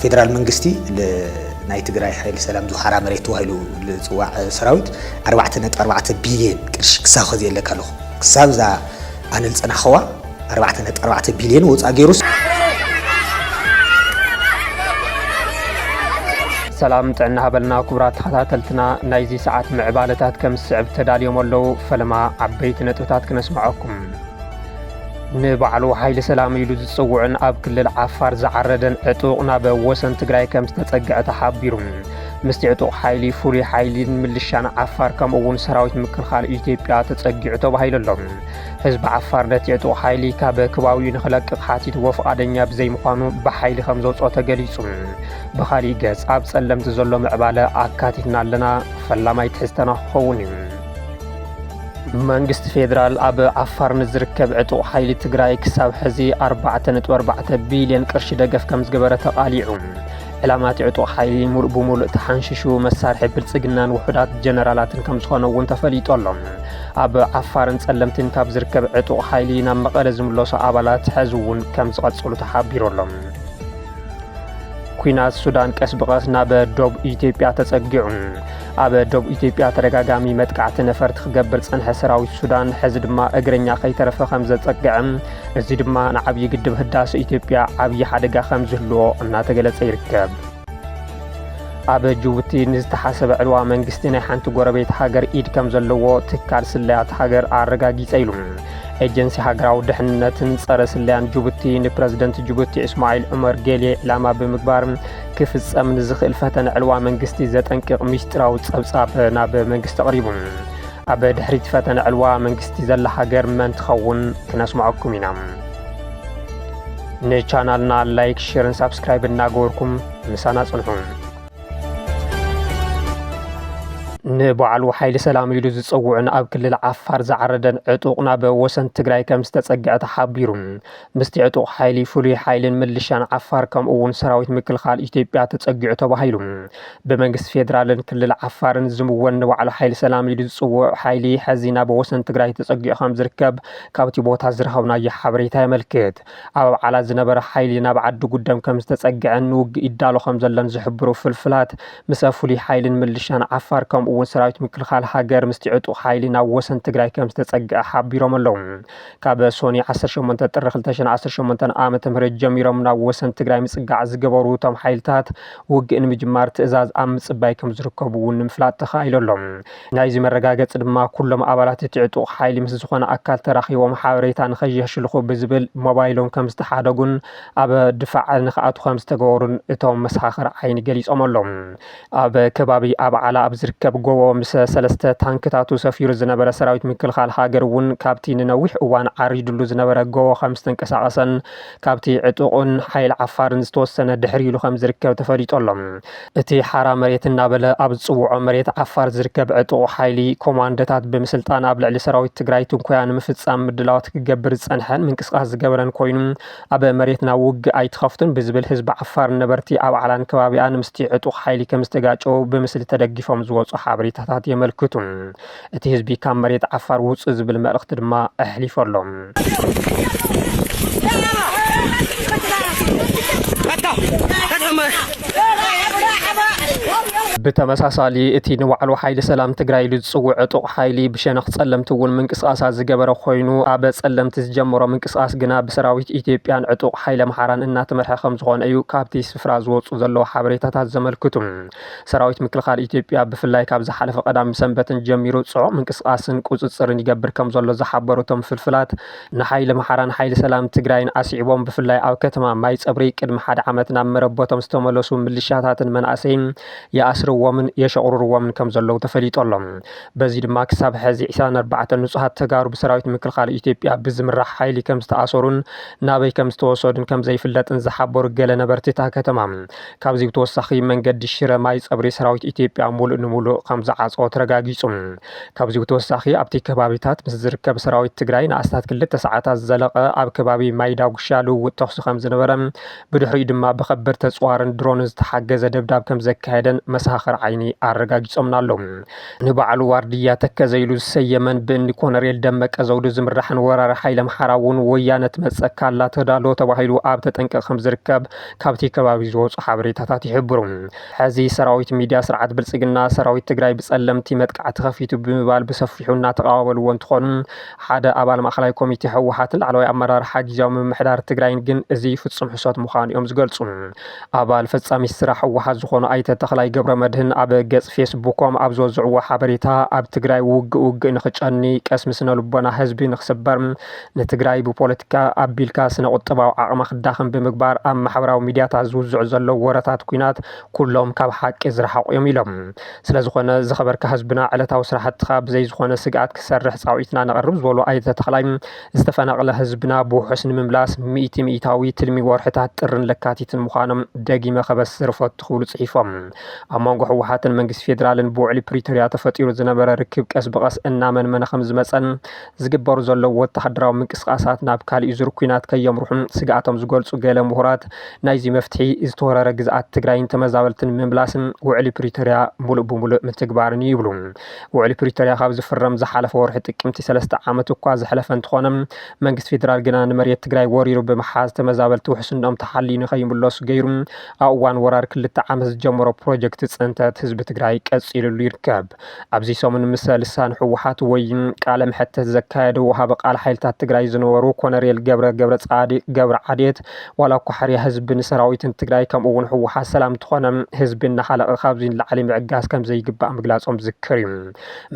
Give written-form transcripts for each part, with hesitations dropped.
ፌደራል መንግስቲ ናይ ትግራይ ሓይሊ ሰላም ዝሓራ መሬት ተዋሂሉ ዝፅዋዕ ሰራዊት 4.4 ቢልዮን ቅርሺ ክሳብ ኸዚ የለካ ኣለኹ ክሳብ ዛ ኣነ ዝፀናኸዋ 4.4 ቢልዮን ወፃ ገይሩስ ሰላም ጥዕና ሃበልና ክቡራት ተኸታተልትና ናይዚ ሰዓት ምዕባለታት ከም ዝስዕብ ተዳልዮም ኣለዉ ፈለማ ዓበይቲ ነጥብታት ክነስምዐኩም ንባዕሉ ሓይሊ ሰላም ኢሉ ዝፅውዕን ኣብ ክልል ዓፋር ዝዓረደን ዕጡቕ ናብ ወሰን ትግራይ ከም ዝተፀግዐ ተሓቢሩ ምስቲ ዕጡቕ ሓይሊ ፍሉይ ሓይሊን ምልሻን ዓፋር ከምኡውን ሰራዊት ምክልኻል ኢትዮጵያ ተፀጊዑ ተባሂሉ ኣሎ ህዝቢ ዓፋር ነቲ ዕጡቕ ሓይሊ ካብ ከባቢኡ ንኽለቅቕ ሓቲትዎ ፈቃደኛ ብዘይምዃኑ ብሓይሊ ከም ዘውፅኦ ተገሊጹ ብኻሊእ ገጽ ኣብ ጸለምቲ ዘሎ ምዕባለ ኣካቲትና ኣለና ፈላማይ ትሕዝተና ክኸውን እዩ መንግስቲ ፌደራል ኣብ ዓፋር ንዝርከብ ዕጡቕ ሓይሊ ትግራይ ክሳብ ሕዚ 4.4 ቢልዮን ቅርሺ ደገፍ ከም ዝገበረ ተቓሊዑ ዕላማት ዕጡቕ ሓይሊ ሙሉእ ብሙሉእ ተሓንሽሹ መሳርሒ ብልጽግናን ውሕዳት ጀነራላትን ከም ዝኾነ እውን ተፈሊጡ ኣሎ ኣብ ዓፋርን ጸለምትን ካብ ዝርከብ ዕጡቕ ሓይሊ ናብ መቐለ ዝምለሱ ኣባላት ሕዚ እውን ከም ዝቐጽሉ ተሓቢሩ ኣሎ ኩናት ሱዳን ቀስ ብቐስ ናብ ደቡብ ኢትዮጵያ ተጸጊዑ ኣብ ደቡብ ኢትዮጵያ ተደጋጋሚ መጥቃዕቲ ነፈርቲ ክገብር ፀንሐ ሰራዊት ሱዳን ሕዚ ድማ እግረኛ ከይተረፈ ከም ዘጸግዐ እዚ ድማ ንዓብዪ ግድብ ህዳሴ ኢትዮጵያ ዓብዪ ሓደጋ ከም ዝህልዎ እናተገለጸ ይርከብ ኣብ ጅቡቲ ንዝተሓሰበ ዕልዋ መንግስቲ ናይ ሓንቲ ጎረቤት ሃገር ኢድ ከም ዘለዎ ትካል ስለያት ሃገር ኣረጋጊጸ ኢሉ ኤጀንሲ ሃገራዊ ድሕንነትን ጸረ ስለያን ጅቡቲ ንፕረዚደንት ጅቡቲ እስማኤል ዑመር ጌሌ ዕላማ ብምግባር ክፍጸም ንዝኽእል ፈተነ ዕልዋ መንግስቲ ዘጠንቅቕ ሚስጥራዊ ጸብጻብ ናብ መንግስቲ ኣቕሪቡ ኣብ ድሕሪት ፈተነ ዕልዋ መንግስቲ ዘላ ሃገር መን ትኸውን ክነስምዐኩም ኢና ንቻናልና ላይክ ሼርን ሳብስክራይብ እናገበርኩም ምሳና ጽንሑ ንባዕሉ ሓይሊ ሰላም ኢሉ ዝፅውዕን ኣብ ክልል ዓፋር ዝዓረደን ዕጡቕ ናብ ወሰን ትግራይ ከም ዝተፀግዐ ተሓቢሩ ምስቲ ዕጡቕ ሓይሊ ፍሉይ ሓይልን ምልሻን ዓፋር ከምኡውን ሰራዊት ምክልኻል ኢትዮጵያ ተፀጊዑ ተባሂሉ ብመንግስቲ ፌደራልን ክልል ዓፋርን ዝምወን ንባዕሉ ሓይሊ ሰላም ኢሉ ዝፅውዕ ሓይሊ ሕዚ ናብ ወሰን ትግራይ ተፀጊዑ ከም ዝርከብ ካብቲ ቦታ ዝረኸብናዮ ሓበሬታ የመልክት ኣብ በዓላት ዝነበረ ሓይሊ ናብ ዓዲ ጉደም ከም ዝተፀግዐን ንውግእ ይዳሎ ከም ዘሎን ዝሕብሩ ፍልፍላት ምስ ፍሉይ ሓይልን ምልሻን ዓፋር ከምኡ ሰራዊት ምክልኻል ሃገር ምስቲ ዕጡቕ ሓይሊ ናብ ወሰን ትግራይ ከም ዝተፀግዐ ሓቢሮም ኣለዉ ካብ ሶኒ 18 ጥሪ 2018 ዓመተ ምህረት ጀሚሮም ናብ ወሰን ትግራይ ምፅጋዕ ዝገበሩ እቶም ሓይልታት ውግእ ንምጅማር ትእዛዝ ኣብ ምፅባይ ከም ዝርከቡ እውን ንምፍላጥ ተኻኢሉ ኣሎ ናይዚ መረጋገፂ ድማ ኩሎም ኣባላት እቲ ዕጡቕ ሓይሊ ምስ ዝኾነ ኣካል ተራኺቦም ሓበሬታ ንኸየሽልኹ ብዝብል ሞባይሎም ከም ዝተሓደጉን ኣብ ድፋዕ ንኽኣቱ ከም ዝተገበሩን እቶም መሰኻኽር ዓይኒ ገሊፆም ኣሎም ኣብ ከባቢ ኣብዓላ ኣብ ዝርከብ ጎቦ ምስ ሰለስተ ታንክታቱ ሰፊሩ ዝነበረ ሰራዊት ምክልኻል ሃገር እውን ካብቲ ንነዊሕ እዋን ዓሪድሉ ዝነበረ ጎቦ ከም ዝተንቀሳቐሰን ካብቲ ዕጡቕን ሓይሊ ዓፋርን ዝተወሰነ ድሕሪ ኢሉ ከም ዝርከብ ተፈሊጡ ኣሎ እቲ ሓራ መሬት እናበለ ኣብ ዝፅውዖ መሬት ዓፋር ዝርከብ ዕጡቕ ሓይሊ ኮማንዶታት ብምስልጣን ኣብ ልዕሊ ሰራዊት ትግራይ ትንኮያ ንምፍፃም ምድላዋት ክገብር ዝፀንሐን ምንቅስቃስ ዝገበረን ኮይኑ ኣብ መሬትና ውግእ ኣይትኸፍቱን ብዝብል ህዝቢ ዓፋር ነበርቲ ኣብዓላን ከባቢኣን ምስቲ ዕጡቕ ሓይሊ ከም ዝተጋጨው ብምስሊ ተደጊፎም ዝወፁ ሓበሬታታት የመልክቱ እቲ ህዝቢ ካብ መሬት ዓፋር ውፅእ ዝብል መልእኽቲ ድማ ኣሕሊፉ ኣሎ ብተመሳሳሊ እቲ ንባዕሉ ሓይሊ ሰላም ትግራይ ኢሉ ዝፅውዕ ዕጡቕ ሓይሊ ብሸነኽ ጸለምቲ እውን ምንቅስቃሳት ዝገበረ ኮይኑ ኣብ ጸለምቲ ዝጀመሮ ምንቅስቃስ ግና ብሰራዊት ኢትዮጵያን ዕጡቕ ሓይሊ ኣምሓራን እናተመርሐ ከም ዝኾነ እዩ ካብቲ ስፍራ ዝወፁ ዘለዉ ሓበሬታታት ዘመልክቱ ሰራዊት ምክልኻል ኢትዮጵያ ብፍላይ ካብ ዝሓለፈ ቀዳሚ ሰንበትን ጀሚሩ ጽዑቕ ምንቅስቃስን ቁፅፅርን ይገብር ከም ዘሎ ዝሓበሩ እቶም ፍልፍላት ንሓይሊ ኣምሓራን ሓይሊ ሰላም ትግራይን ኣስዒቦም ብፍላይ ኣብ ከተማ ማይ ፀብሪ ቅድሚ ሓደ ዓመት ናብ መረቦቶም ዝተመለሱ ምልሻታትን መናእሰይን የኣስርዎምን የሸቕርርዎምን ከም ዘለዉ ተፈሊጡ ኣሎ በዚ ድማ ክሳብ ሕዚ 24 ንጹሃት ተጋሩ ብሰራዊት ምክልኻል ኢትዮጵያ ብዝምራሕ ሓይሊ ከም ዝተኣሰሩን ናበይ ከም ዝተወሰዱን ከም ዘይፍለጥን ዝሓበሩ ገለ ነበርቲ እታ ከተማ ካብዚ ብተወሳኺ መንገዲ ሽረ ማይ ፀብሪ ሰራዊት ኢትዮጵያ ሙሉእ ንሙሉእ ከም ዝዓፅኦ ተረጋጊጹ ካብዚ ብተወሳኺ ኣብቲ ከባቢታት ምስ ዝርከብ ሰራዊት ትግራይ ንኣስታት 2 ሰዓታት ዘለቐ ኣብ ከባቢ ማይ ዳጉሻ ልውውጥ ተኽሲ ከም ዝነበረ ብድሕሪኡ ድማ ብከበድቲ ተፅዋርን ድሮን ዝተሓገዘ ደብዳብ ከም ዘካየደን መሳኸር ዓይኒ ኣረጋጊጾምና ኣለው። ንበዓሉ ዋርድያ ተከዘይሉ ዝሰየመን ብእኒ ኮነሬል ደመቀ ዘውዱ ዝምራሕን ወራሪ ሓይሊ ኣምሓራ እውን ወያነ ትመፀካ ኣላ ተዳሎ ተባሂሉ ኣብ ተጠንቀቕ ከም ዝርከብ ካብቲ ከባቢ ዝወፁ ሓበሬታታት ይሕብሩ። ሕዚ ሰራዊት ሚድያ ስርዓት ብልጽግና ሰራዊት ትግራይ ብጸለምቲ መጥቃዕቲ ከፊቱ ብምባል ብሰፊሑ እናተቃወበልዎ እንትኾኑ ሓደ ኣባል ማእኸላይ ኮሚቴ ህወሓትን ላዕለዋይ ኣመራርሓ ጊዜያዊ ምምሕዳር ትግራይን ግን እዚ ፍጹም ሕሶት ምዃኑ እዮም ዝገልጹ። ኣባል ፈጻሚ ስራሕ ህወሓት ዝኾኑ ኣይተ ተኽላይ ገብረ መድህን ኣብ ገጽ ፌስቡኮም ኣብ ዘወዝዕዎ ሓበሬታ ኣብ ትግራይ ውግእ ንኽጨኒ ቀስሚ ስነ ልቦና ህዝቢ ንኽስበር ንትግራይ ብፖለቲካ ኣቢልካ ስነ ቁጠባዊ ዓቕማ ክዳኽም ብምግባር ኣብ ማሕበራዊ ሚድያታት ዝውዝዑ ዘለዉ ወረታት ኩናት ኩሎም ካብ ሓቂ ዝረሓቑ እዮም ኢሎም። ስለዝኾነ ዝኸበርካ ህዝብና ዕለታዊ ስራሕትኻ ብዘይ ዝኾነ ስግኣት ክሰርሕ ፃዊትና ነቐርብ ዝበሉ ኣይተ ተኽላይ ዝተፈናቐለ ህዝብና ብውሑስ ንምምላስ ሚእታዊ ትልሚ ወርሕታት ጥርን ለካቲትን ምዃኖም ደጊመ ከበስር ፈቱ ክብሉ ጽሒፎም ኣብ መንጎ ህወሓትን መንግስቲ ፌደራልን ብውዕሊ ፕሪቶርያ ተፈጢሩ ዝነበረ ርክብ ቀስ ብቐስ እናመንመነ ከም ዝመፀን ዝግበሩ ዘለዉ ወተሃደራዊ ምንቅስቃሳት ናብ ካሊእ ዙር ኩናት ከየምርሑን ስግኣቶም ዝገልጹ ገለ ምሁራት ናይዚ መፍትሒ ዝተወረረ ግዝኣት ትግራይን ተመዛበልትን ምምላስን ውዕሊ ፕሪቶርያ ሙሉእ ብሙሉእ ምትግባርን ይብሉ። ውዕሊ ፕሪቶርያ ካብ ዝፍረም ዝሓለፈ ወርሒ ጥቅምቲ 3 ዓመት እኳ ዝሕለፈ እንትኾነ መንግስቲ ፌደራል ግና ንመሬት ትግራይ ወሪሩ ብምሓዝ ተመዛበልቲ ውሕስንኦም ተሓሊኑ ከይምለሱ ገይሩ ኣብ እዋን ወራር 2 ዓመት ዝጀመሮ ፕሮጀክት ፅንተት ህዝቢ ትግራይ ቀፂሉሉ ይርከብ። ኣብዚ ሰሙን ምስ ልሳን ህወሓት ወይን ቃለ መሕተት ዘካየዱ ወሃበ ቃል ሓይልታት ትግራይ ዝነበሩ ኮነሬል ገብረ ዓዴት ዋላ እኳ ሓርያ ህዝቢ ንሰራዊትን ትግራይ ከምኡ እውን ህወሓት ሰላም እንትኾነ ህዝቢ እናሓለቐ ካብዚ ንላዕሊ ምዕጋዝ ከም ዘይግባእ ምግላጾም ዝክር እዩ።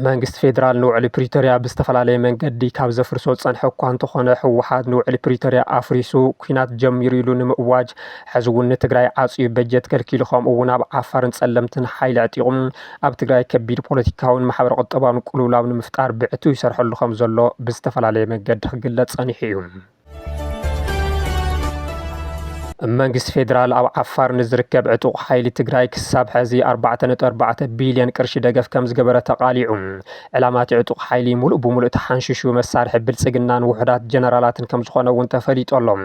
መንግስቲ ፌደራል ንውዕሊ ፕሪቶርያ ብዝተፈላለየ መንገዲ ካብ ዘፍርሶ ፀንሐ እኳ እንተኾነ ህወሓት ንውዕሊ ፕሪቶርያ ኣፍሪሱ ኩናት ጀሚሩ ኢሉ ንምእዋጅ ሕዚ እውን ንትግራይ ዓፅዩ በጀት ከልኪሉ ከምኡ እውን ኣብ ዓፋርን ጸለምትን ሓይሊ ዕጢቑም ኣብ ትግራይ ከቢድ ፖለቲካውን ማሕበረ ቁጠባውን ቁልውላው ንምፍጣር ብዕቱ ይሰርሐሉ ከም ዘሎ ብዝተፈላለየ መንገዲ ክግለጽ ጸኒሑ እዩ። መንግስቲ ፌደራል ኣብ ዓፋር ንዝርከብ ዕጡቕ ሓይሊ ትግራይ ክሳብ ሕዚ 4.4 ቢልዮን ቅርሺ ደገፍ ከም ዝገበረ ተቃሊዑ። ዕላማት ዕጡቕ ሓይሊ ሙሉእ ብሙሉእ ተሓንሽሹ መሳርሒ ብልጽግናን ውሕዳት ጀነራላትን ከም ዝኾነ እውን ተፈሊጦሎም።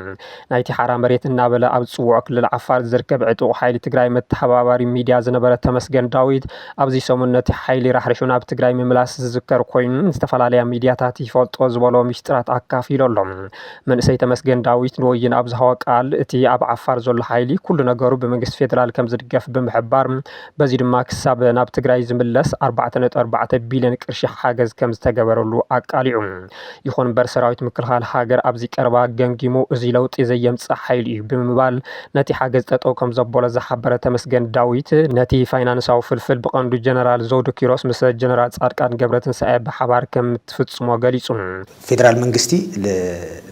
ናይቲ ሓራ መሬት እናበለ ኣብ ዝፅውዖ ክልል ዓፋር ዝርከብ ዕጡቕ ሓይሊ ትግራይ መተሓባባሪ ሚድያ ዝነበረ ተመስገን ዳዊት ኣብዚ ሰሙን ነቲ ሓይሊ ራሕሪሑ ናብ ትግራይ ምምላስ ዝዝከር ኮይኑ ዝተፈላለያ ሚድያታት ይፈልጦ ዝበሎ ሚስጥራት ኣካፊሎሎም። መንእሰይ ተመስገን ዳዊት ንወይን ኣብ ዝሃወ ቃል እቲ ኣብ ዓፋር ዘሎ ሓይሊ ኩሉ ነገሩ ብመንግስቲ ፌደራል ከም ዝድገፍ ብምሕባር በዚ ድማ ክሳብ ናብ ትግራይ ዝምለስ 4.4 ቢልዮን ቅርሺ ሓገዝ ከም ዝተገበረሉ ኣቃሊዑ። ይኹን እምበር ሰራዊት ምክልኻል ሃገር ኣብዚ ቀረባ ገምጊሙ እዚ ለውጢ ዘየምፅእ ሓይሊ እዩ ብምባል ነቲ ሓገዝ ጠጠው ከም ዘበሎ ዝሓበረ ተመስገን ዳዊት ነቲ ፋይናንሳዊ ፍልፍል ብቐንዱ ጀነራል ዘውዱ ኪሮስ ምስ ጀነራል ጻድቃን ገብረትንሳኤ ብሓባር ከም ትፍጽሞ ገሊጹ። ፌደራል መንግስቲ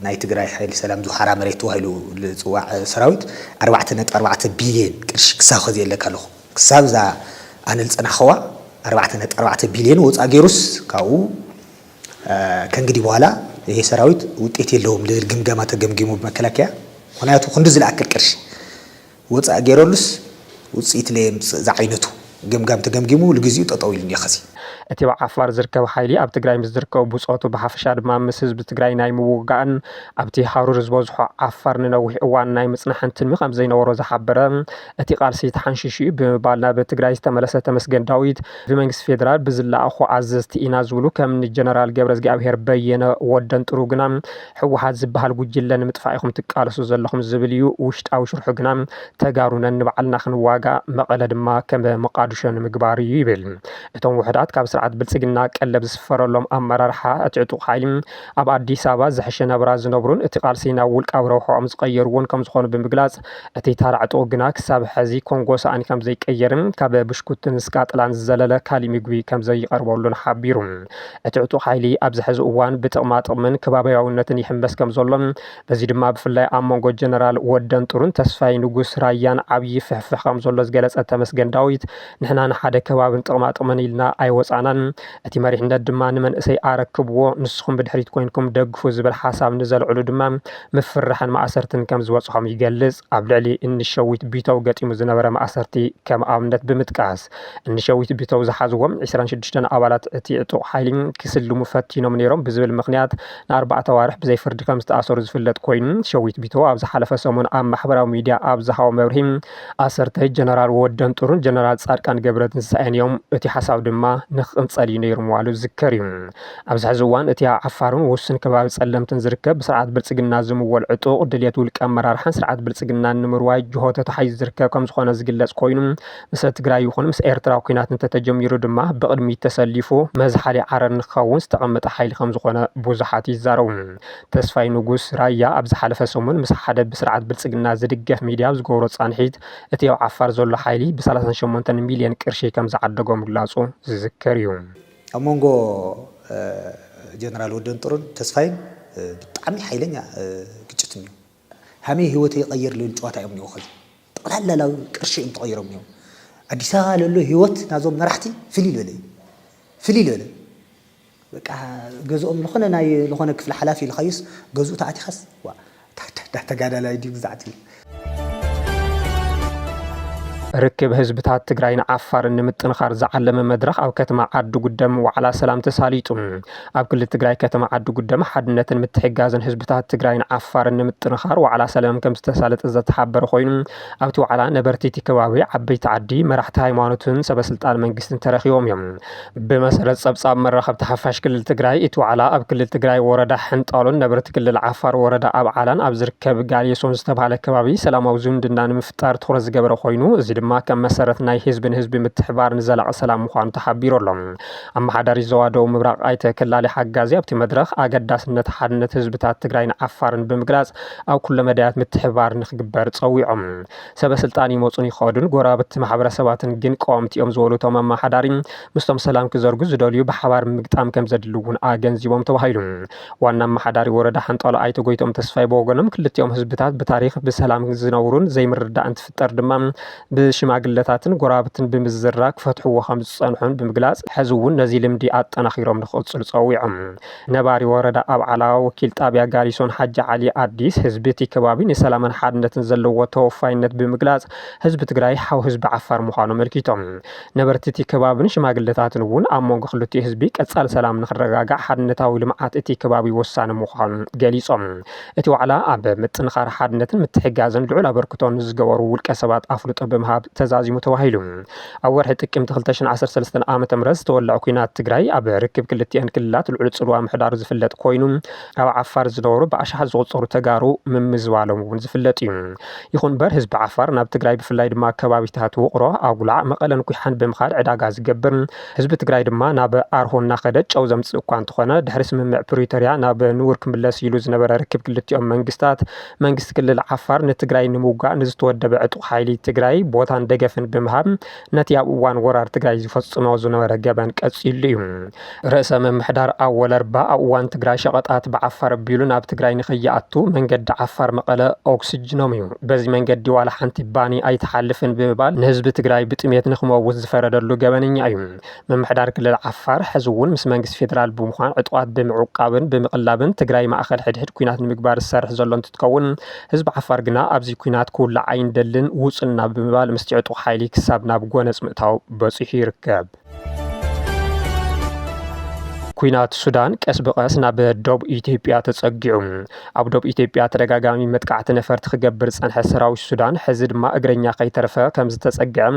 ናይ ትግራይ ሓይሊ ሰላም ዙሓራ መሬት ተባሂሉ ዝፅዋዕ ሰራዊት 4.4 ቢልዮን ቅርሺ ክሳብ ከዚ የለካ ኣለኹ ክሳብ ዛ ኣነል ፀናኸዋ 4.4 ቢልዮን ወፃ ገይሩስ ካብኡ ከእንግዲህ በኋላ ይሄ ሰራዊት ውጤት የለውም ልብል ግምገማ ተገምጊሙ በመከላከያ ምክንያቱ ክንዲ ዝለኣክል ቅርሺ ወፃ ገይሩሉስ ውፅኢት ለየምፅእ ዝዓይነቱ ግምጋም ተገምጊሙ ልግዚኡ ጠጠው ኢሉ ይኸሲ። እቲ ዓፋር ዝርከብ ሓይሊ ኣብ ትግራይ ምስ ዝርከቡ ብፆቱ ብሓፈሻ ድማ ምስ ህዝቢ ትግራይ ናይ ምውጋእን ኣብቲ ሃሩር ዝበዝሖ ዓፋር ንነዊሕ እዋን ናይ ምፅናሕን ትልሚ ከም ዘይነበሮ ዝሓበረ እቲ ቃልሲ ተሓንሽሹ ብምባል ናብ ትግራይ ዝተመለሰ ተመስገን ዳዊት ብመንግስቲ ፌደራል ብዝለኣኹ ኣዘዝቲ ኢና ዝብሉ ከም ጀነራል ገብረ እግዚኣብሔር በየነ ወደን ጥሩ ግና ህወሓት ዝበሃል ጉጅለ ንምጥፋእ ኢኹም ትቃለሱ ዘለኹም ዝብል እዩ። ውሽጣዊ ሽርሑ ግና ተጋሩነን ንባዕልና ክንዋጋእ መቐለ ድማ ከም መቃድሾ ንምግባር እዩ ይብል። እቶም ውሕዳት ካብ ስርዓት ብልጽግና ቀለብ ዝስፈረሎም ኣመራርሓ እቲ ዕጡቕ ሓይሊ ኣብ ኣዲስ ኣበባ ዝሐሸ ነብራ ዝነብሩን እቲ ቃልሲ ናብ ውልቃዊ ረብሖኦም ዝቀየርዎን ከም ዝኾኑ ብምግላጽ እቲ ታራ ዕጡቕ ግና ክሳብ ሕዚ ኮንጎ ሰኣኒ ከም ዘይቀየርን ካብ ብሽኩትን ስቃጥላን ዝዘለለ ካሊእ ምግቢ ከም ዘይቐርበሉን ሓቢሩ። እቲ ዕጡቕ ሓይሊ ኣብዚ ሕዚ እዋን ብጥቕማጥቕምን ከባቢያውነትን ይሕመስ ከም ዘሎን በዚ ድማ ብፍላይ ኣብ መንጎ ጀነራል ወደን ጥሩን ተስፋይ ንጉስ ራያን ዓብዪ ፍሕፍሕ ከም ዘሎ ዝገለጸ ተመስገን ዳዊት ንሕና ንሓደ ከባብን ጥቕማጥቕምን ኢልና ኣይወ ወፃናን እቲ መሪሕነት ድማ ንመንእሰይ ኣረክብዎ ንስኹም ብድሕሪት ኮይንኩም ደግፉ ዝብል ሓሳብ ንዘልዕሉ ድማ ምፍራሕን ማእሰርትን ከም ዝወፅሖም ይገልጽ። ኣብ ልዕሊ እንሸዊት ቢተው ገጢሙ ዝነበረ ማእሰርቲ ከም ኣብነት ብምጥቃስ እንሸዊት ቢተው ዝሓዝዎም 26 ኣባላት እቲ ዕጡቕ ሓይሊ ክስልሙ ፈቲኖም ነይሮም ብዝብል ምክንያት ን4 ኣዋርሕ ብዘይ ፍርዲ ከም ዝተኣሰሩ ዝፍለጥ ኮይኑ ሸዊት ቢተው ኣብ ዝሓለፈ ሰሙን ኣብ ማሕበራዊ ሚድያ ኣብ ዝሃቦ መብርሂ ኣሰርተይ ጀነራል ወደን ጡሩን ጀነራል ጻድቃን ገብረትንሳኤን እዮም እቲ ሓሳብ ድማ ንኽቕንጸል እዩ ነይሩ ምባሉ ዝዝከር እዩ። ኣብዚ ሕዚ እዋን እቲ ኣብ ዓፋርን ውስን ከባቢ ጸለምትን ዝርከብ ብስርዓት ብልጽግና ዝምወል ዕጡቕ ድልየት ውልቀ ኣመራርሓን ስርዓት ብልጽግና ንምርዋይ ጅሆተ ተሓይዙ ዝርከብ ከም ዝኾነ ዝግለጽ ኮይኑ ምስ ትግራይ ይኹን ምስ ኤርትራ ኩናት እንተተጀሚሩ ድማ ብቕድሚት ተሰሊፉ መዝሓሊ ዓረር ንክኸውን ዝተቐመጠ ሓይሊ ከም ዝኾነ ብዙሓት ይዛረቡ። ተስፋይ ንጉስ ራያ ኣብ ዝሓለፈ ሰሙን ምስ ሓደ ብስርዓት ብልጽግና ዝድገፍ ሚድያ ዝገብሮ ጻንሒት እቲ ኣብ ዓፋር ዘሎ ሓይሊ ብ38 ሚልዮን ቅርሺ ከም ዝዓደጎ ምግላጹ ዝዝከር እዩ። ኣብ መንጎ ጀነራል ወደን ጡሩን ተስፋይን ብጣዕሚ ሓይለኛ ግጭት እዩ። ሃመይ ህይወተይ ይቀይር ልን ጨዋታ እዮም ይወኸል ጠቅላላ ቅርሺ እዮም ተቀይሮም እዮም። አዲስ አበባ ለሎ ህይወት ናዞም መራሕቲ ፍልይ ልበለ በቃ ገዝኦም ለኾነ ክፍለ ሓላፊ ልኸይስ ገዝኡ ተኣቲኻስ ተጋዳላይ ዲዩ ብዛዕቲ ርክብ ህዝብታት ትግራይን ዓፋርን ንምጥንኻር ዝዓለመ መድረኽ ኣብ ከተማ ዓዲ ጉደም ዋዕላ ሰላም ተሳሊጡ። ኣብ ክልል ትግራይ ከተማ ዓዲ ጉደም ሓድነትን ምትሕጋዝን ህዝብታት ትግራይን ዓፋርን ንምጥንኻር ዋዕላ ሰላም ከም ዝተሳለጠ ዝተሓበረ ኮይኑ ኣብቲ ዋዕላ ነበርቲ እቲ ከባቢ ዓበይቲ ዓዲ መራሕቲ ሃይማኖትን ሰበስልጣን መንግስትን ተረኺቦም እዮም። ብመሰረት ጸብጻብ መራኸብቲ ሓፋሽ ክልል ትግራይ እቲ ዋዕላ ኣብ ክልል ትግራይ ወረዳ ሕንጣሎን ነበርቲ ክልል ዓፋር ወረዳ ኣብዓላን ኣብ ዝርከብ ጋልየሶን ዝተባሃለ ከባቢ ሰላማዊ ዝምድና ንምፍጣር ትኹረት ዝገበረ ኮይኑ እዚ ድማ ከም መሰረት ናይ ህዝብን ህዝቢ ምትሕባር ንዘላቂ ሰላም ምዃኑ ተሓቢሩ ኣሎ። ኣመሓዳሪ ዞባ ደቡብ ምብራቕ ኣይተ ከላሊ ሓጋዚ ኣብቲ መድረኽ ኣገዳስነት ሓድነት ህዝብታት ትግራይን ዓፋርን ብምግላጽ ኣብ ኩሉ መዳያት ምትሕባር ንኽግበር ጸዊዖም። ሰበስልጣን ይመፁን ይኸዱን ጎራብቲ ማሕበረሰባትን ግን ቀወምቲ እዮም ዝበሉ እቶም ኣመሓዳሪ ምስቶም ሰላም ክዘርጉ ዝደልዩ ብሓባር ምግጣም ከም ዘድልዩ እውን ኣገንዚቦም ተባሂሉ። ዋና ኣመሓዳሪ ወረዳ ሓንጣሎ ኣይተ ጎይቶም ተስፋይ ብወገኖም ክልቲኦም ህዝብታት ብታሪኽ ብሰላም ዝነብሩን ዘይምርዳእ እንትፍጠር ድማ ሽማግለታትን ጎራብትን ብምዝራግ ክፈትሕዎ ከም ዝጸንሑን ብምግላጽ ሕዚ እውን ነዚ ልምዲ ኣጠናኺሮም ንኽቕጽሉ ጸዊዖም። ነባሪ ወረዳ ኣብዓላ ወኪል ጣብያ ጋሪሶን ሓጂ ዓሊ ኣዲስ ህዝቢ እቲ ከባቢ ንሰላምን ሓድነትን ዘለዎ ተወፋይነት ብምግላጽ ህዝቢ ትግራይ ሓው ህዝቢ ዓፋር ምዃኑ መልኪቶም ነበርቲ እቲ ከባቢን ሽማግለታትን እውን ኣብ መንጎ ክልቲኡ ህዝቢ ቀጻሊ ሰላም ንኽረጋጋዕ ሓድነታዊ ልምዓት እቲ ከባቢ ወሳኒ ምዃኑ ገሊጾም እቲ ዋዕላ ኣብ ምጥንኻር ሓድነትን ምትሕጋዝን ልዑል ኣበርክቶ ንዝገበሩ ውልቀ ሰባት ኣፍልጦ ብምሃብ ተዛዚሙ ተባሂሉ። ኣብ ወርሒ ጥቅምቲ 2013 ዓ.ም ዝተወልዐ ኩናት ትግራይ ኣብ ርክብ ክልቲአን ክልላት ልዑል ጽልዋ ምሕዳሩ ዝፍለጥ ኮይኑ ኣብ ዓፋር ዝነበሩ ብኣሽሓት ዝቑጸሩ ተጋሩ ምምዝባሎም እውን ዝፍለጥ እዩ። ይኹን እምበር ህዝቢ ዓፋር ናብ ትግራይ ብፍላይ ድማ ከባቢታት ውቕሮ፣ ኣጉላዕ፣ መቐለን ኩሓን ብምኻድ ዕዳጋ ዝገብር ህዝቢ ትግራይ ድማ ናብ ኣርሆ እናኸደ ጨው ዘምጽእ እኳ እንተኾነ ድሕሪ ስምምዕ ፕሪቶርያ ናብ ንቡር ክምለስ ኢሉ ዝነበረ ርክብ ክልቲኦም መንግስታት መንግስቲ ክልል ዓፋር ንትግራይ ንምውጋእ ንዝተወደበ ዕጡቕ ሓይሊ ትግራይ ቦታን ደገፍን ብምሃብ ነቲ ኣብ እዋን ወራር ትግራይ ዝፈጽሞ ዝነበረ ገበን ቀጺሉ እዩ። ርእሰ ምምሕዳር ኣወል ኣርባ ኣብ እዋን ትግራይ ሸቐጣት ብዓፋር ኣቢሉ ናብ ትግራይ ንኸይኣቱ መንገዲ ዓፋር መቐለ ኦክሲጅኖም እዩ። በዚ መንገዲ ዋላ ሓንቲ ባኒ ኣይተሓልፍን ብምባል ንህዝቢ ትግራይ ብጥሜት ንኽመውት ዝፈረደሉ ገበነኛ እዩ። ምምሕዳር ክልል ዓፋር ሕዚ እውን ምስ መንግስቲ ፌደራል ብምዃን ዕጡቓት ብምዕቃብን ብምቕላብን ትግራይ ማእኸል ሕድሕድ ኩናት ንምግባር ዝሰርሕ ዘሎ እንትትከውን ህዝቢ ዓፋር ግና ኣብዚ ኩናት ክውላዕ ኣይንደልን ውፅልና ብምባል ምስቲ ዕጡቕ ሓይሊ ክሳብ ናብ ጎነፅ ምእታው በፂሑ ይርከብ። ኩናት ሱዳን ቀስ ብቐስ ናብ ደቡብ ኢትዮጵያ ተጸጊዑ። ኣብ ደቡብ ኢትዮጵያ ተደጋጋሚ መጥቃዕቲ ነፈርቲ ክገብር ጸንሐ ሰራዊት ሱዳን ሕዚ ድማ እግረኛ ከይተረፈ ከም ዝተጸግዐ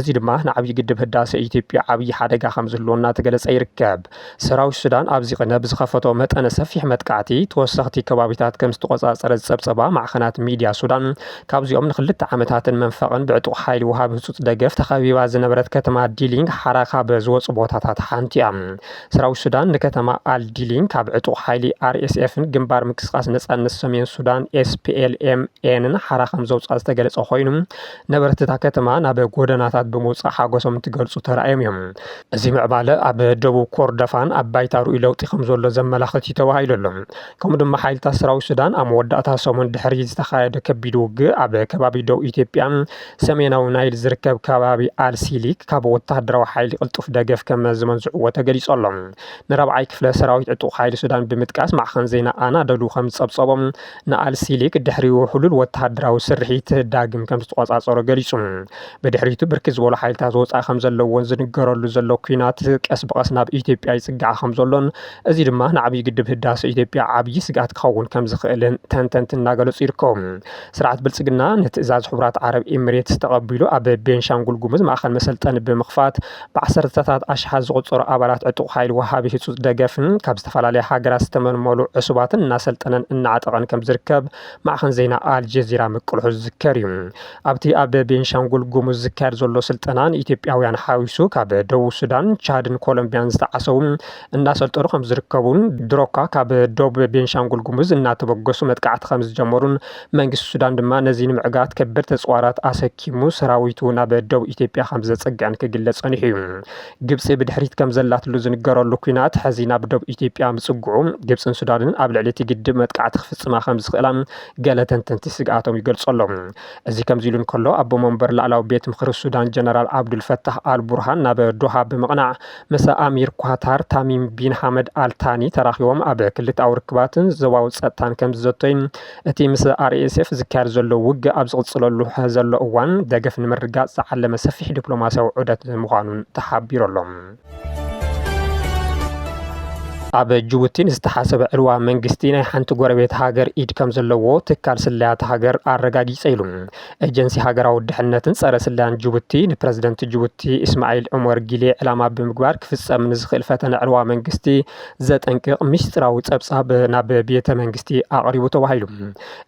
እዚ ድማ ንዓብዪ ግድብ ህዳሴ ኢትዮጵያ ዓብዪ ሓደጋ ከም ዝህልዎ እናተገለጸ ይርከብ። ሰራዊት ሱዳን ኣብዚ ቅነ ብዝኸፈቶ መጠነ ሰፊሕ መጥቃዕቲ ተወሰኽቲ ከባቢታት ከም ዝተቆጻጸረ ዝጸብጸባ ማዕኸናት ሚድያ ሱዳን ካብዚኦም ንክልተ ዓመታትን መንፈቕን ብዕጡቕ ሓይሊ ውሃብ ህጹጽ ደገፍ ተኸቢባ ዝነበረት ከተማ ዲሊንግ ሓራኻ በዝወፁ ቦታታት ሓንቲ እያ። ሰራዊት ሱዳን ሱዳን ንከተማ አልዲሊን ካብ ዕጡቕ ሓይሊ RSFን ግንባር ምክስቃስ ነጻነት ሰሜን ሱዳን SPLM-N ሓራ ከም ዘውፅኣ ዝተገለጸ ኮይኑ ነበርቲ እታ ከተማ ናብ ጎደናታት ብምውፃእ ሓጎሶም እንትገልጹ ተራእዮም እዮም። እዚ ምዕባለ ኣብ ደቡብ ኮርዶፋን ኣብ ባይታ ርኡይ ለውጢ ከም ዘሎ ዘመላኽት እዩ ተባሂሉ ኣሎ። ከምኡ ድማ ሓይልታት ሰራዊት ሱዳን ኣብ መወዳእታ ሰሙን ድሕሪ ዝተኻየደ ከቢድ ውግእ ኣብ ከባቢ ደቡብ ኢትዮጵያ ሰሜናዊ ናይል ዝርከብ ከባቢ አልሲሊክ ካብ ወታደራዊ ሓይሊ ቅልጡፍ ደገፍ ከም ዝመንዝዕዎ ተገሊጹ ኣሎ። ንረብዓይ ክፍለ ሰራዊት ዕጡቕ ሓይሊ ሱዳን ብምጥቃስ ማዕኸን ዜና ኣናዶሉ ከም ዝጸብጸቦም ንአልሲሊክ ድሕሪኡ ሕሉል ወታደራዊ ስርሒት ዳግም ከም ዝተቆጻጸሮ ገሊጹ። ብድሕሪቱ ብርክት ዝበሉ ሓይልታት ወጻኢ ከም ዘለዎን ዝንገረሉ ዘሎ ኩናት ቀስ ብቐስ ናብ ኢትዮጵያ ይጽጋዕ ከም ዘሎን እዚ ድማ ንዓብይ ግድብ ህዳሴ ኢትዮጵያ ዓብይ ስጋት ክኸውን ከም ዝኽእልን ተንተንቲ እናገለጹ ይርከቡ። ስርዓት ብልጽግና ንትእዛዝ ሕቡራት ዓረብ ኤሚሬትስ ተቐቢሉ ኣብ ቤንሻንጉል ጉሙዝ ማእኸል መሰልጠኒ ብምኽፋት ብዓሰርተታት ኣሽሓት ዝቑጸሩ ኣባላት ዕጡቕ ሓይሊ ወሃቢ ህጹጽ ደገፍን ካብ ዝተፈላለየ ሃገራት ዝተመልመሉ ዕሱባትን እናሰልጠነን እናዓጠቐን ከም ዝርከብ ማዕኸን ዜና አልጀዚራ ምቅልሑ ዝዝከር እዩ። ኣብቲ ኣብ ቤንሻንጉል ጉሙዝ ዝካየድ ዘሎ ስልጠናን ኢትዮጵያውያን ሓዊሱ ካብ ደቡብ ሱዳን፣ ቻድን ኮሎምቢያን ዝተዓሰቡ እናሰልጠኑ ከም ዝርከቡን ድሮካ ካብ ደቡብ ቤንሻንጉል ጉሙዝ እናተበገሱ መጥቃዕቲ ከም ዝጀመሩን መንግስቲ ሱዳን ድማ ነዚ ንምዕጋት ከበድቲ ተጽዋራት ኣሰኪሙ ሰራዊቱ ናብ ደቡብ ኢትዮጵያ ከም ዘጸግዐን ክግለጽ ጸኒሑ እዩ። ግብጺ ብድሕሪት ከም ዘላትሉ ዝንገረሉ ኩናት ሕዚ ናብ ደቡብ ኢትዮጵያ ምጽጉዑ ግብጽን ሱዳንን ኣብ ልዕሊ እቲ ግድብ መጥቃዕቲ ክፍጽማ ከም ዝኽእላ ገለ ተንተንቲ ስግኣቶም ይገልጹ ኣለዉ። እዚ ከምዚ ኢሉ እንከሎ ኣቦ መንበር ላዕላዊ ቤት ምክሪ ሱዳን ጀነራል አብዱልፈታህ አልቡርሃን ናብ ዶሃ ብምቕናዕ ምስ ኣሚር ኳታር ታሚም ቢን ሐመድ አልታኒ ተራኺቦም ኣብ ክልተኣዊ ርክባትን ዞባዊ ጸጥታን ከም ዝዘተዩን እቲ ምስ RSF ዝካየድ ዘሎ ውግእ ኣብ ዝቕጽለሉ ዘሎ እዋን ደገፍ ንምርጋጽ ዝዓለመ ሰፊሕ ዲፕሎማስያዊ ዑደት ምዃኑን ተሓቢሩ ኣሎ። ኣብ ጅቡቲ ዝተሓሰበ ዕልዋ መንግስቲ ናይ ሓንቲ ጎረቤት ሃገር ኢድ ከም ዘለዎ ትካል ስለያት ሃገር ኣረጋጊጸ ኢሉ። ኤጀንሲ ሃገራዊ ድሕነትን ጸረ ስለያን ጅቡቲ ንፕረዚደንት ጅቡቲ እስማኤል ዑመር ጊሌ ዕላማ ብምግባር ክፍጸም ንዝኽእል ፈተነ ዕልዋ መንግስቲ ዘጠንቅቕ ምስጢራዊ ጸብጻብ ናብ ቤተ መንግስቲ ኣቕሪቡ ተባሂሉ።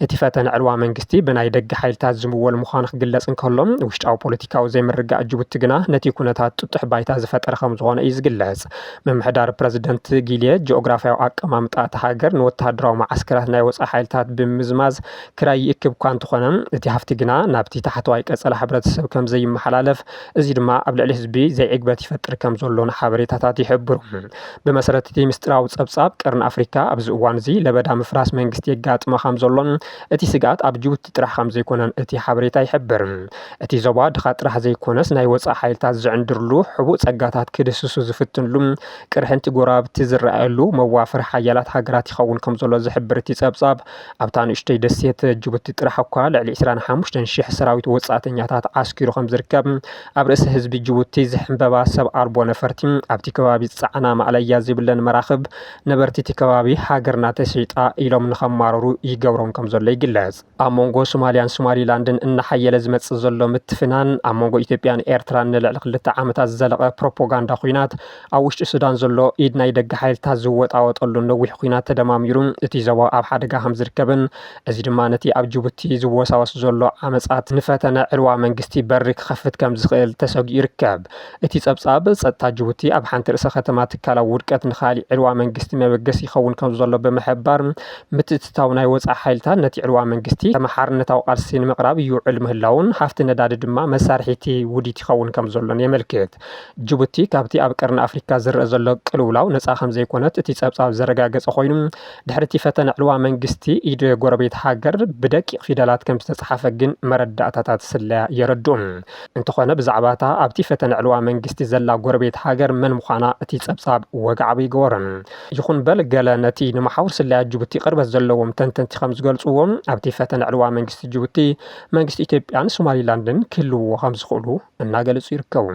እቲ ፈተነ ዕልዋ መንግስቲ ብናይ ደገ ሓይልታት ዝምወል ምዃኑ ክግለጽ እንከሎም ውሽጣዊ ፖለቲካዊ ዘይምርጋእ ጅቡቲ ግና ነቲ ኩነታት ጥጡሕ ባይታ ዝፈጠረ ከም ዝኾነ እዩ ዝግለጽ። ምምሕዳር ፕረዚደንት ጊሌ ጂኦግራፊያዊ ኣቀማምጣ እቲ ሃገር ንወተሃደራዊ ማዓስከራት ናይ ወጻኢ ሓይልታት ብምዝማዝ ክራይ ይእክብ እኳ እንተኾነ እቲ ሃፍቲ ግና ናብቲ ታሕተዋይ ቀጸላ ሕብረተሰብ ከም ዘይመሓላለፍ እዚ ድማ ኣብ ልዕሊ ህዝቢ ዘይዕግበት ይፈጥር ከም ዘሎን ሓበሬታታት ይሕብሩ። ብመሰረት እቲ ምስጢራዊ ጸብጻብ ቀርኒ ኣፍሪካ ኣብዚ እዋን እዚ ለበዳ ምፍራስ መንግስቲ የጋጥሞ ከም ዘሎን እቲ ስጋት ኣብ ጅቡቲ ጥራሕ ከም ዘይኮነን እቲ ሓበሬታ ይሕብር። እቲ ዞባ ድኻ ጥራሕ ዘይኮነስ ናይ ወጻኢ ሓይልታት ዝዕንድርሉ ሕቡእ ጸጋታት ክድስሱ ዝፍትንሉ ቅርሕንቲ ጎራብቲ ዝረኣየሉ መዋፍር ሓያላት ሃገራት ይኸውን ከም ዘሎ ዝሕብር እቲ ጸብጻብ ኣብታ ንእሽተይ ደሴት ጅቡቲ ጥራሕ እኳ ልዕሊ 25,000 ሰራዊት ወጻእተኛታት ዓስኪሩ ከም ዝርከብ ኣብ ርእሲ ህዝቢ ጅቡቲ ዝሕንበባ ሰብ ኣልቦ ነፈርቲ ኣብቲ ከባቢ ጻዕና ማዕለያ ዝብለን መራኽብ ነበርቲ እቲ ከባቢ ሃገርና ተሸይጣ ኢሎም ንኸማረሩ ይገብሮም ከም ዘሎ ይግለጽ። ኣብ መንጎ ሶማልያን ሶማሊላንድን እናሓየለ ዝመጽእ ዘሎ ምትፍናን ኣብ መንጎ ኢትዮጵያን ኤርትራን ንልዕሊ 2 ዓመታት ዝዘለቐ ፕሮፓጋንዳ ኩናት ኣብ ውሽጢ ሱዳን ዘሎ ኢድ ናይ ደገ ሓይልታት ዝወጣወጠሉ ነዊሕ ኩናት ተደማሚሩ እቲ ዞባ ኣብ ሓደጋ ከም ዝርከብን እዚ ድማ ነቲ ኣብ ጅቡቲ ዝወሳወስ ዘሎ ዓመጻት ንፈተነ ዕልዋ መንግስቲ በሪ ክኸፍት ከም ዝኽእል ተሰጊኡ ይርከብ። እቲ ጸብጻብ ጸጥታ ጅቡቲ ኣብ ሓንቲ ርእሰ ከተማ ትካላዊ ውድቀት ንኻሊእ ዕልዋ መንግስቲ መበገስ ይኸውን ከም ዘሎ ብምሕባር ምትእትታው ናይ ወጻኢ ሓይልታት ነቲ ዕልዋ መንግስቲ ተመሓርነታዊ ቃልሲ ንምቕራብ ይውዕል ምህላውን ሃፍቲ ነዳዲ ድማ መሳርሒቲ ውዲት ይኸውን ከም ዘሎን የመልክት። ጅቡቲ ካብቲ ኣብ ቀርኒ ኣፍሪካ ዝርአ ዘሎ ቅልውላው ነጻ ከም ዘይኮነት እቲ ጸብጻብ ዘረጋገጸ ኮይኑ ድሕሪ እቲ ፈተነ ዕልዋ መንግስቲ ኢድ ጎረቤት ሃገር ብደቂቕ ፊደላት ከም ዝተጻሕፈ ግን መረዳእታታት ስለያ የረድኡ። እንተኾነ ብዛዕባታ ኣብቲ ፈተነ ዕልዋ መንግስቲ ዘላ ጎረቤት ሃገር መን ምዃና እቲ ጸብጻብ ወግዓዊ ይገበሮን። ይኹን በል ገለ ነቲ ንመሓውር ስለያ ጅቡቲ ቅርበት ዘለዎም ተንተንቲ ከም ዝገልጽዎም ኣብቲ ፈተነ ዕልዋ መንግስቲ ጅቡቲ መንግስቲ ኢትዮጵያን ሶማሊላንድን ክህልውዎ ከም ዝኽእሉ እናገለጹ ይርከቡ።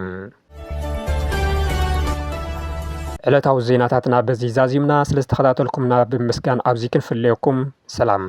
ዕለታዊ ዜናታትና በዚ ዛዚምና ስለ ዝተኸታተልኩምና ብምስጋን ኣብዚ ክንፍለየኩም ሰላም።